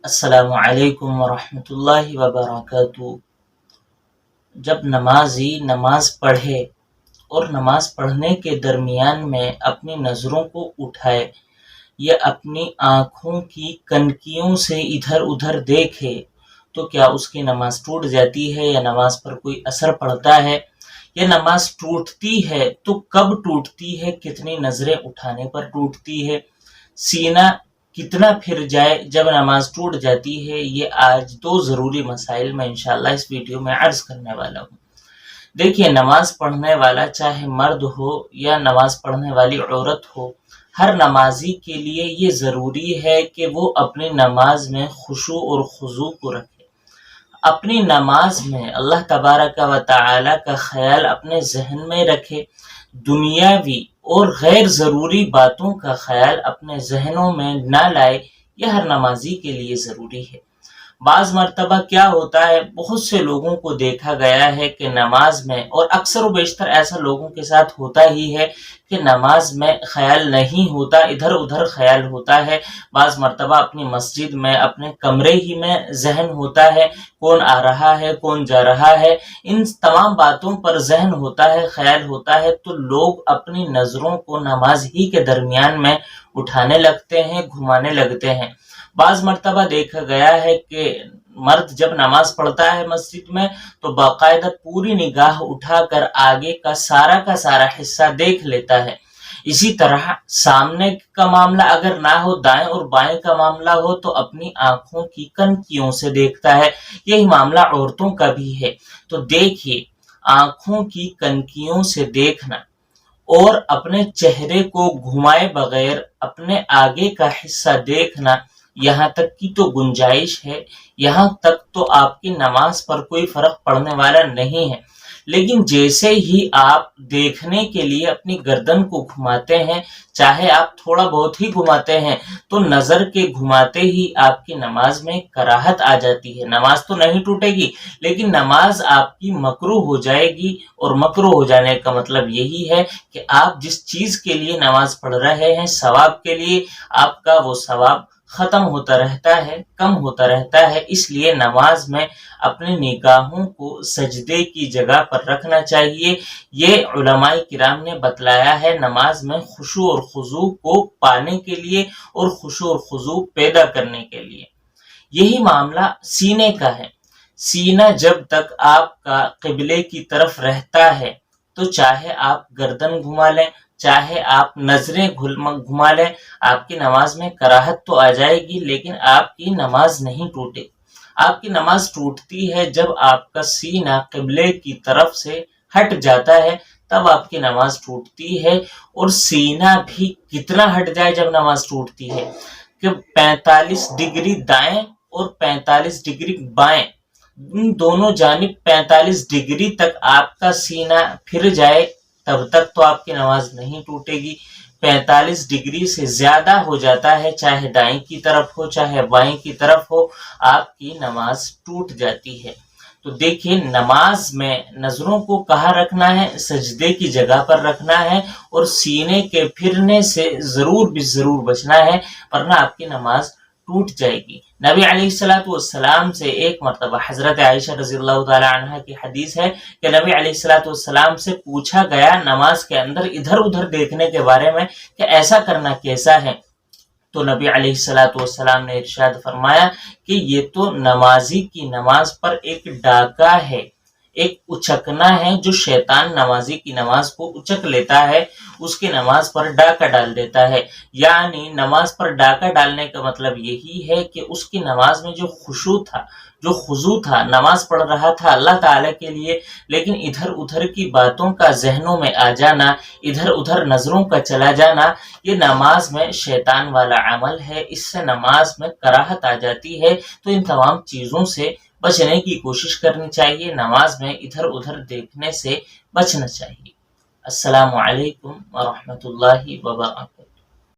السلام علیکم ورحمۃ اللہ وبرکاتہ۔ جب نمازی نماز پڑھے اور نماز پڑھنے کے درمیان میں اپنی نظروں کو اٹھائے یا اپنی آنکھوں کی کنکیوں سے ادھر ادھر دیکھے تو کیا اس کی نماز ٹوٹ جاتی ہے یا نماز پر کوئی اثر پڑتا ہے؟ یا نماز ٹوٹتی ہے تو کب ٹوٹتی ہے؟ کتنی نظریں اٹھانے پر ٹوٹتی ہے؟ سینہ کتنا پھر جائے جب نماز ٹوٹ جاتی ہے؟ یہ آج دو ضروری مسائل میں انشاءاللہ اس ویڈیو میں عرض کرنے والا ہوں۔ دیکھیے، نماز پڑھنے والا چاہے مرد ہو یا نماز پڑھنے والی عورت ہو، ہر نمازی کے لیے یہ ضروری ہے کہ وہ اپنی نماز میں خشوع اور خضوع کو رکھے۔ اپنی نماز میں اللہ تبارک و تعالی کا خیال اپنے ذہن میں رکھے، دنیاوی اور غیر ضروری باتوں کا خیال اپنے ذہنوں میں نہ لائے۔ یہ ہر نمازی کے لیے ضروری ہے۔ بعض مرتبہ کیا ہوتا ہے، بہت سے لوگوں کو دیکھا گیا ہے کہ نماز میں، اور اکثر و بیشتر ایسا لوگوں کے ساتھ ہوتا ہی ہے کہ نماز میں خیال نہیں ہوتا، ادھر ادھر خیال ہوتا ہے۔ بعض مرتبہ اپنی مسجد میں، اپنے کمرے ہی میں ذہن ہوتا ہے، کون آ رہا ہے، کون جا رہا ہے، ان تمام باتوں پر ذہن ہوتا ہے، خیال ہوتا ہے، تو لوگ اپنی نظروں کو نماز ہی کے درمیان میں اٹھانے لگتے ہیں، گھمانے لگتے ہیں۔ بعض مرتبہ دیکھا گیا ہے کہ مرد جب نماز پڑھتا ہے مسجد میں تو باقاعدہ پوری نگاہ اٹھا کر آگے کا سارا حصہ دیکھ لیتا ہے۔ اسی طرح سامنے کا معاملہ اگر نہ ہو، دائیں اور بائیں کا معاملہ ہو، تو اپنی آنکھوں کی کنکیوں سے دیکھتا ہے۔ یہی معاملہ عورتوں کا بھی ہے۔ تو دیکھیے، آنکھوں کی کنکیوں سے دیکھنا اور اپنے چہرے کو گھمائے بغیر اپنے آگے کا حصہ دیکھنا، یہاں تک کی تو گنجائش ہے، یہاں تک تو آپ کی نماز پر کوئی فرق پڑنے والا نہیں ہے۔ لیکن جیسے ہی آپ دیکھنے کے لیے اپنی گردن کو گھماتے ہیں، چاہے آپ تھوڑا بہت ہی گھماتے ہیں، تو نظر کے گھماتے ہی آپ کی نماز میں کراہت آ جاتی ہے۔ نماز تو نہیں ٹوٹے گی، لیکن نماز آپ کی مکروہ ہو جائے گی، اور مکروہ ہو جانے کا مطلب یہی ہے کہ آپ جس چیز کے لیے نماز پڑھ رہے ہیں، ثواب کے لیے، آپ کا وہ ثواب ختم ہوتا رہتا ہے، کم ہوتا رہتا ہے۔ اس لیے نماز میں اپنی نگاہوں کو سجدے کی جگہ پر رکھنا چاہیے۔ یہ علماء کرام نے بتلایا ہے، نماز میں خشوع اور خضوع کو پانے کے لیے اور خشوع اور خضوع پیدا کرنے کے لیے۔ یہی معاملہ سینے کا ہے۔ سینہ جب تک آپ کا قبلے کی طرف رہتا ہے تو چاہے آپ گردن گھما لیں، چاہے آپ نظریں گھما لیں، آپ کی نماز میں کراہت تو آ جائے گی، لیکن آپ کی نماز نہیں ٹوٹے۔ آپ کی نماز ٹوٹتی ہے جب آپ کا سینہ قبلے کی طرف سے ہٹ جاتا ہے، تب آپ کی نماز ٹوٹتی ہے۔ اور سینہ بھی کتنا ہٹ جائے جب نماز ٹوٹتی ہے کہ 45 ڈگری دائیں اور 45 ڈگری بائیں، ان دونوں جانب 45 ڈگری تک آپ کا سینہ پھر جائے، تب تک تو آپ کی نماز نہیں ٹوٹے گی۔ 45 ڈگری سے زیادہ ہو جاتا ہے، چاہے دائیں کی طرف ہو چاہے بائیں کی طرف ہو، آپ کی نماز ٹوٹ جاتی ہے۔ تو دیکھیں، نماز میں نظروں کو کہاں رکھنا ہے؟ سجدے کی جگہ پر رکھنا ہے، اور سینے کے پھرنے سے ضرور بچنا ہے، ورنہ آپ کی نماز ٹوٹ جائے گی۔ نبی علیہ السلام سے ایک مرتبہ حضرت عائشہ رضی اللہ تعالی عنہ کی حدیث ہے کہ نبی علیہ السلام سے پوچھا گیا نماز کے اندر ادھر ادھر دیکھنے کے بارے میں کہ ایسا کرنا کیسا ہے؟ تو نبی علیہ السلام نے ارشاد فرمایا کہ یہ تو نمازی کی نماز پر ایک ڈاکہ ہے، ایک اچکنا ہے، جو شیطان نمازی کی نماز کو اچک لیتا ہے، اس کی نماز پر ڈاکہ ڈال دیتا ہے۔ یعنی نماز پر ڈاکہ ڈالنے کا مطلب یہی ہے کہ اس کی نماز میں جو خشوع تھا، جو خضوع تھا، نماز پڑھ رہا تھا اللہ تعالی کے لیے، لیکن ادھر ادھر کی باتوں کا ذہنوں میں آ جانا، ادھر ادھر نظروں کا چلا جانا، یہ نماز میں شیطان والا عمل ہے، اس سے نماز میں کراہت آ جاتی ہے۔ تو ان تمام چیزوں سے بچنے کی کوشش کرنی چاہیے، نماز میں ادھر ادھر دیکھنے سے بچنا چاہیے۔ السلام علیکم ورحمۃ اللہ وبرکاتہ۔